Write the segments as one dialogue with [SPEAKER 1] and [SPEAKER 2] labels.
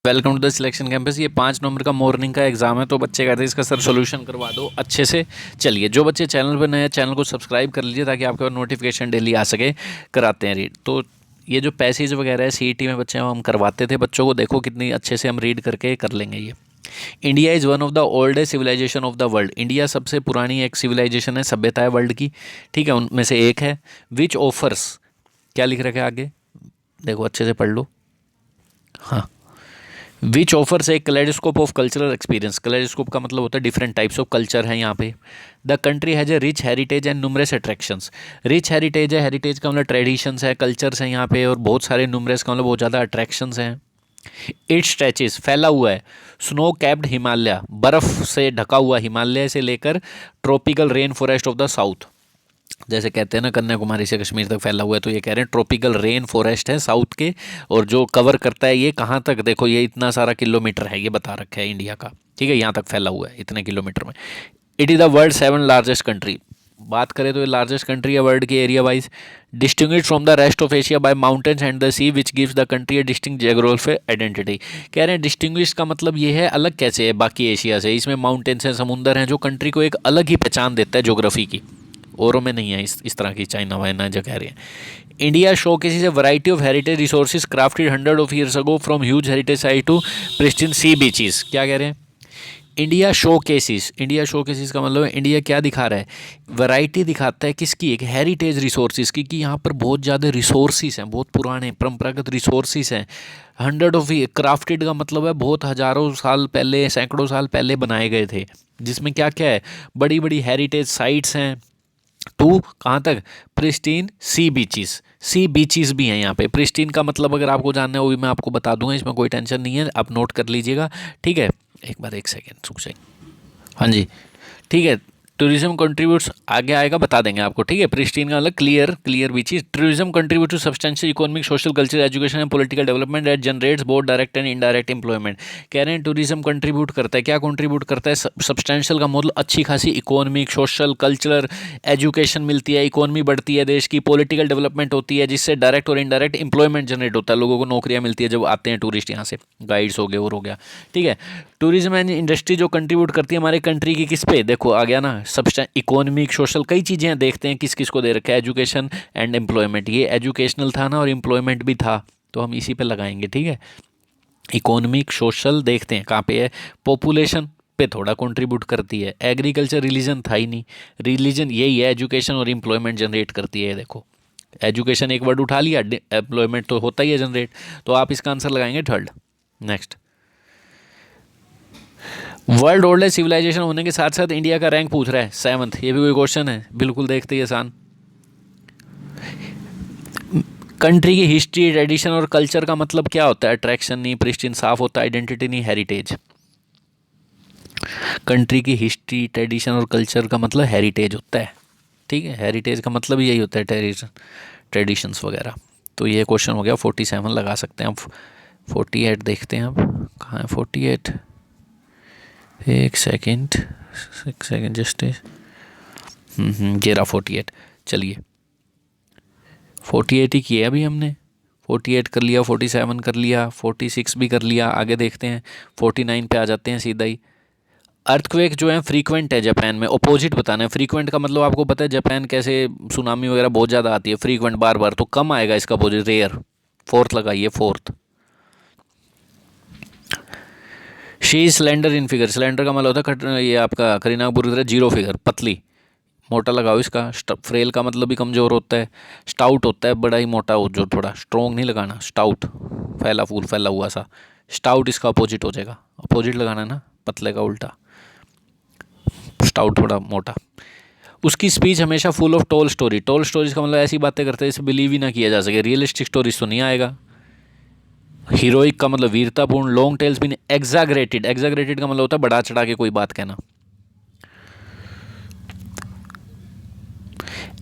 [SPEAKER 1] Welcome to the selection campus. ये 5 नवंबर का morning का एग्जाम है, तो बच्चे कहते हैं इसका सर सोल्यूशन करवा दो अच्छे से। चलिए, जो बच्चे चैनल पर नए हैं चैनल को सब्सक्राइब कर लीजिए ताकि आपके पास नोटिफिकेशन डेली आ सके। कराते हैं रीड। तो ये जो पैसेज वगैरह है सीईटी में बच्चे हम करवाते थे बच्चों को, देखो कितनी अच्छे से हम रीड करके कर लेंगे ये। India is one of the oldest civilisation of the world. India सबसे पुरानी एक सिविलाइजेशन है, सभ्यता है वर्ल्ड की, ठीक है, उनमें से एक है। विच ऑफर्स, क्या लिख रखा है आगे, देखो अच्छे से पढ़ लो। हाँ, which offers a kaleidoscope of cultural experience. Kaleidoscope का मतलब होता है डिफरेंट टाइप्स ऑफ कल्चर है यहाँ पे। The country has a rich heritage and numerous attractions. Rich heritage है, हेरिटेज का मतलब ट्रेडिशंस है, कल्चर्स हैं यहाँ पे, और बहुत सारे नुमरस का मतलब बहुत ज़्यादा अट्रैक्शंस हैं। इट स्ट्रेचेस, फैला हुआ है, स्नो कैप्ड हिमालय, बर्फ़ से ढका हुआ हिमालय से लेकर tropical rain forest of the south. जैसे कहते हैं ना कन्याकुमारी से कश्मीर तक फैला हुआ है, तो ये कह रहे हैं ट्रॉपिकल रेन फॉरेस्ट है साउथ के। और जो कवर करता है ये कहाँ तक, देखो ये इतना सारा किलोमीटर है, ये बता रखा है इंडिया का, ठीक है, यहाँ तक फैला हुआ है इतने किलोमीटर में। It is the world 7th largest country. बात करें तो ये लार्जेस्ट कंट्री है वर्ल्ड के area wise. Distinguish from the rest of Asia by mountains and the sea which gives the country a distinct geographical identity. कह रहे हैं distinguish का मतलब ये है अलग कैसे है बाकी एशिया से, इसमें माउंटेन्स हैं, समुंदर हैं, जो कंट्री को एक अलग ही पहचान देता है ज्योग्राफी की, औरों में नहीं है इस तरह की चाइना वाइना जो कह रहे हैं। India showcases variety of heritage resources crafted 100 of years ago from huge heritage site to pristine sea beaches. क्या कह रहे हैं, India showcases. India showcases का मतलब है इंडिया क्या दिखा रहा है, वैरायटी दिखाता है किसकी, एक हेरिटेज रिसोर्सेज की, कि यहाँ पर बहुत ज़्यादा रिसोर्सेज हैं, बहुत पुराने परंपरागत रिसोर्सेज हैं। 100 ऑफ क्राफ्टेड का मतलब है बहुत हज़ारों साल पहले, सैकड़ों साल पहले बनाए गए थे, जिसमें क्या क्या है, बड़ी बड़ी हेरिटेज साइट्स हैं। टू कहाँ तक, pristine sea beaches. Sea beaches भी हैं यहाँ पे। प्रिस्टीन का मतलब अगर आपको जानना है वो भी मैं आपको बता दूंगा, इसमें कोई टेंशन नहीं है, आप नोट कर लीजिएगा, ठीक है। एक बार एक सेकेंड रुक जाइए, हाँ जी, ठीक है। टूरिज्म कंट्रीब्यूट्स आगे आएगा, बता देंगे आपको, ठीक है। प्रिस्टीन का मतलब clear beaches. Tourism contribute to substantial economic, social, culture, education and political development that generates both direct and indirect employment. कह रहे हैं टूरिज्म कंट्रीब्यूट करता है, क्या कंट्रीब्यूट करता है, सब्सटेंशियल का मतलब अच्छी खासी इकोनॉमिक, सोशल, कल्चरल, एजुकेशन मिलती है, इकोनॉमी बढ़ती है देश की, पॉलिटिकल डेवलपमेंट होती है, जिससे डायरेक्ट और इनडायरेक्ट एम्प्लॉयमेंट जनरेट होता है, लोगों को नौकरियाँ मिलती है जब आते हैं टूरिस्ट यहाँ से, गाइड्स हो गए और हो गया, ठीक है। टूरिज्म एंड इंडस्ट्री जो कंट्रीब्यूट करती है हमारे कंट्री की किस पे, देखो आ गया ना, सब्सटेंस, इकोनॉमिक, सोशल, कई चीज़ें हैं, देखते हैं किस किस को दे रखा है, एजुकेशन एंड एम्प्लॉयमेंट। ये एजुकेशनल था ना और एम्प्लॉयमेंट भी था, तो हम इसी पे लगाएंगे, ठीक है। इकोनॉमिक, सोशल देखते हैं कहाँ पे है, पॉपुलेशन पे थोड़ा कंट्रीब्यूट करती है, एग्रीकल्चर रिलीजन था ही नहीं, रिलीजन यही है, एजुकेशन और एम्प्लॉयमेंट जनरेट करती है। देखो एजुकेशन एक वर्ड उठा लिया, एम्प्लॉयमेंट तो होता ही है जनरेट, तो आप इसका आंसर लगाएंगे third. Next, world oldest civilisation होने के साथ साथ इंडिया का रैंक पूछ रहा है 7th, ये भी कोई क्वेश्चन है, बिल्कुल देखते ही आसान। कंट्री की हिस्ट्री, ट्रेडिशन और कल्चर का मतलब क्या होता है, अट्रैक्शन नहीं, प्रिस्टीन साफ होता है, आइडेंटिटी नहीं, हेरिटेज। कंट्री की हिस्ट्री, ट्रेडिशन और कल्चर का मतलब हेरिटेज होता है, ठीक है, हेरिटेज का मतलब यही होता है, ट्रेडिशंस वगैरह। तो ये क्वेश्चन हो गया 47 लगा सकते हैं आप। 48 देखते हैं अब, कहाँ है 48, एक सेकेंड जस्ट ये रहा 48। चलिए 48 ही किया अभी हमने, 48 कर लिया, 47 कर लिया, 46 भी कर लिया, आगे देखते हैं 49 पे आ जाते हैं सीधा ही। अर्थक्वेक जो है फ्रीक्वेंट है जापान में, अपोजिट बताना है। फ्रीक्वेंट का मतलब आपको पता है जापान कैसे सुनामी वगैरह बहुत ज़्यादा आती है, फ्रीक्वेंट बार बार, तो कम आएगा इसका अपोजिट, रेयर। फोर्थ लगाइए, fourth. She slender in figure, slender का मतलब होता है ये आपका करीना कपूर की तरह जीरो फिगर, पतली। मोटा लगाओ इसका, फ्रेल का मतलब भी कमज़ोर होता है, स्टाउट होता है बड़ा ही मोटा हो, जो थोड़ा स्ट्रॉन्ग नहीं लगाना, स्टाउट फैला फूल फैला हुआ सा, स्टाउट इसका अपोजिट हो जाएगा, अपोजिट लगाना है ना, पतले का उल्टा, स्टाउट थोड़ा मोटा। उसकी स्पीच हमेशा full of toll story, toll stories का मतलब ऐसी बातें करते हैं जिसे बिलीव ही ना किया जा सके, रियलिस्टिक स्टोरीज तो नहीं आएगा। हीरोइक का मतलब वीरतापूर्ण, लॉन्ग टेल्स भी नहीं, एग्जैगरेटेड, एग्जैगरेटेड का मतलब होता है बढ़ा चढ़ा के कोई बात कहना।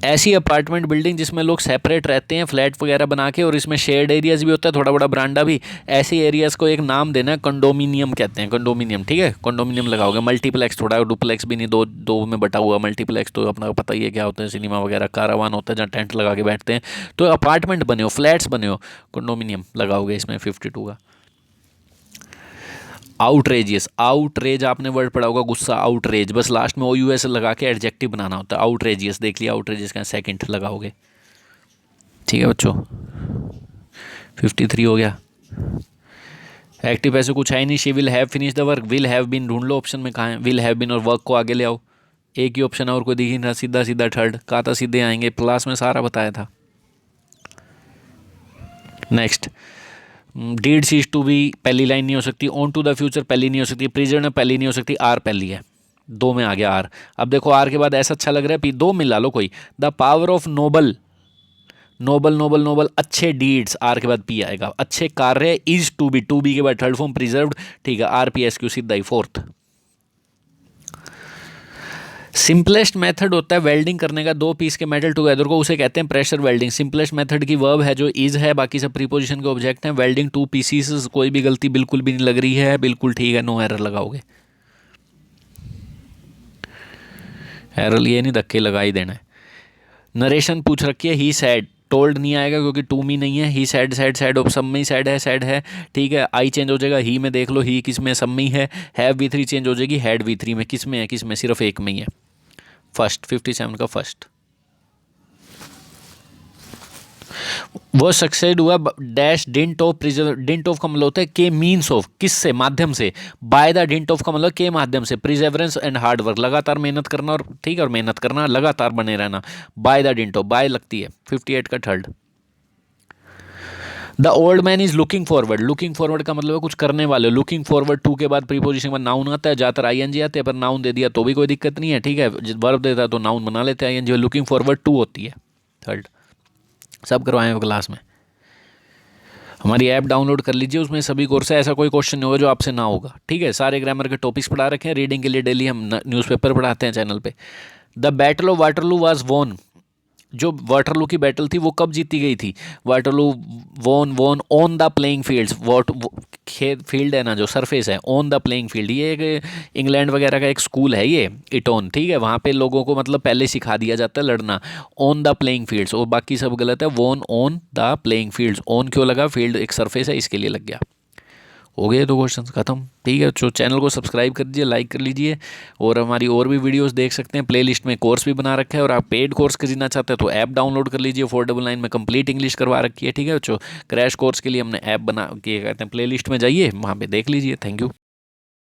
[SPEAKER 1] ऐसी अपार्टमेंट बिल्डिंग जिसमें लोग सेपरेट रहते हैं फ्लैट वगैरह बना के, और इसमें शेयर्ड एरियाज भी होता है, थोड़ा बड़ा बरांडा भी, ऐसे एरियाज को एक नाम देना है, कंडोमिनियम कहते हैं, कंडोमिनियम, ठीक है, कंडोमिनियम लगाओगे। मल्टीप्लेक्स थोड़ा डुप्लेक्स भी नहीं, दो में बटा हुआ, मल्टीप्लेक्स तो अपना पता ही है क्या होता है, सिनेमा वगैरह, कारावान होता है जहाँ टेंट लगा के बैठते हैं, तो अपार्टमेंट बने हो, फ्लैट्स बने हो, कंडोमिनियम लगाओगे इसमें 52 का। आउटरेजियस, आउटरेज आपने वर्ड पढ़ा होगा, गुस्सा, आउटरेज, बस लास्ट में OUS लगा के एडजेक्टिव बनाना होता है। आउटरेजियस देख लिया, आउटरेजियस का सेकंड लगाओगे। ठीक है बच्चों, 53 हो गया। एक्टिव ऐसे कुछ है नहीं। She will have finish the work, will have been ढूंढ लो ऑप्शन में कहाँ है, विल हैव बीन और वर्क को आगे ले आओ। एक ही ऑप्शन है और कोई दिख ही ना, सीधा सीधा थर्ड कहा था, सीधे आएंगे, क्लास में सारा बताया था। Next, deed cease to be पहली लाइन नहीं हो सकती, ऑन टू द फ्यूचर पहली नहीं हो सकती, प्रेजेंट में पहली नहीं हो सकती, आर पहली है, दो में आ गया आर। अब देखो आर के बाद ऐसा अच्छा लग रहा है, पी दो मिला लो कोई। The power of noble, noble noble noble, अच्छे डीड्स, आर के बाद पी आएगा। अच्छे कार्य, इज टू बी के बाद थर्ड फॉर्म प्रिजर्व्ड, ठीक है, RPSQ सीधा ही फोर्थ। सिंपलेस्ट मेथड होता है वेल्डिंग करने का, दो पीस के मेटल टुगेदर को, उसे कहते हैं प्रेशर वेल्डिंग। सिंपलेस्ट मेथड की वर्ब है जो इज है, बाकी सब प्रीपोजिशन के ऑब्जेक्ट हैं। वेल्डिंग टू पीसीस, कोई भी गलती बिल्कुल भी नहीं लग रही है, बिल्कुल ठीक है, नो एरर लगाओगे। एरर ये नहीं धक्के लगा ही देना है। नरेशन पूछ रखी है, ही सैड, टोल्ड नहीं आएगा क्योंकि टू मी नहीं है। ही सैड, सैड सैड सब में ही सैड है, ठीक है। आई चेंज हो जाएगा, ही में देख लो, ही किस में, सब में ही है। हैव V3 चेंज हो जाएगी, हैड V3 में, किस में है, किस में, सिर्फ एक में ही है, फर्स्ट, 57 का फर्स्ट। वो सक्सेड हुआ, dash didn't of preserve, didn't of का मतलब होता है के मीन्स ऑफ, किससे, माध्यम से। बाय द डिंट ऑफ का मतलब के माध्यम से। प्रिजर्वेंस एंड हार्ड वर्क, लगातार मेहनत करना, और ठीक है, और मेहनत करना, लगातार बने रहना। By the dint of, by लगती है, 58 का third. The old man is looking forward, looking forward का मतलब है कुछ करने वाले। लुकिंग फॉरवर्ड टू के बाद प्रीपोजिशन में नाउन आता है, ज़्यादातर ING आते हैं, पर नाउन दे दिया तो भी कोई दिक्कत नहीं है, ठीक है। वर्ब देता है तो नाउन बना लेते हैं ING। लुकिंग फॉरवर्ड टू होती है थर्ड। सब करवाएं हो क्लास में। हमारी ऐप डाउनलोड कर लीजिए, उसमें सभी कोर्स है, ऐसा कोई क्वेश्चन नहीं होगा जो आपसे ना होगा, ठीक है। सारे ग्रामर के टॉपिक्स पढ़ा रखे हैं। रीडिंग के लिए डेली हम न्यूज़पेपर पढ़ाते हैं चैनल पे। The battle of Waterloo was won, जो वाटरलू की बैटल थी वो कब जीती गई थी। Waterloo won on the playing fields, what खेत फील्ड है ना जो सरफेस है, ऑन द प्लेइंग फील्ड, ये एक इंग्लैंड वगैरह का एक स्कूल है ये, इटोन, ठीक है। वहाँ पे लोगों को मतलब पहले सिखा दिया जाता है लड़ना। ऑन द प्लेइंग फील्ड्स, और बाकी सब गलत है। Won on the playing fields, on क्यों लगा, फील्ड एक सरफेस है इसके लिए लग गया। हो गए तो क्वेश्चन खत्म, ठीक है। तो चैनल को सब्सक्राइब कर दीजिए, लाइक कर लीजिए, और हमारी और भी वीडियोस देख सकते हैं। प्लेलिस्ट में कोर्स भी बना रखा है, और आप पेड कोर्स खरीदना चाहते हैं तो ऐप डाउनलोड कर लीजिए। 499 में कंप्लीट इंग्लिश करवा रखी है, ठीक है बच्चों। क्रैश कोर्स के लिए हमने ऐप बना के कहते हैं, प्लेलिस्ट में जाइए, वहाँ पे देख लीजिए। Thank you.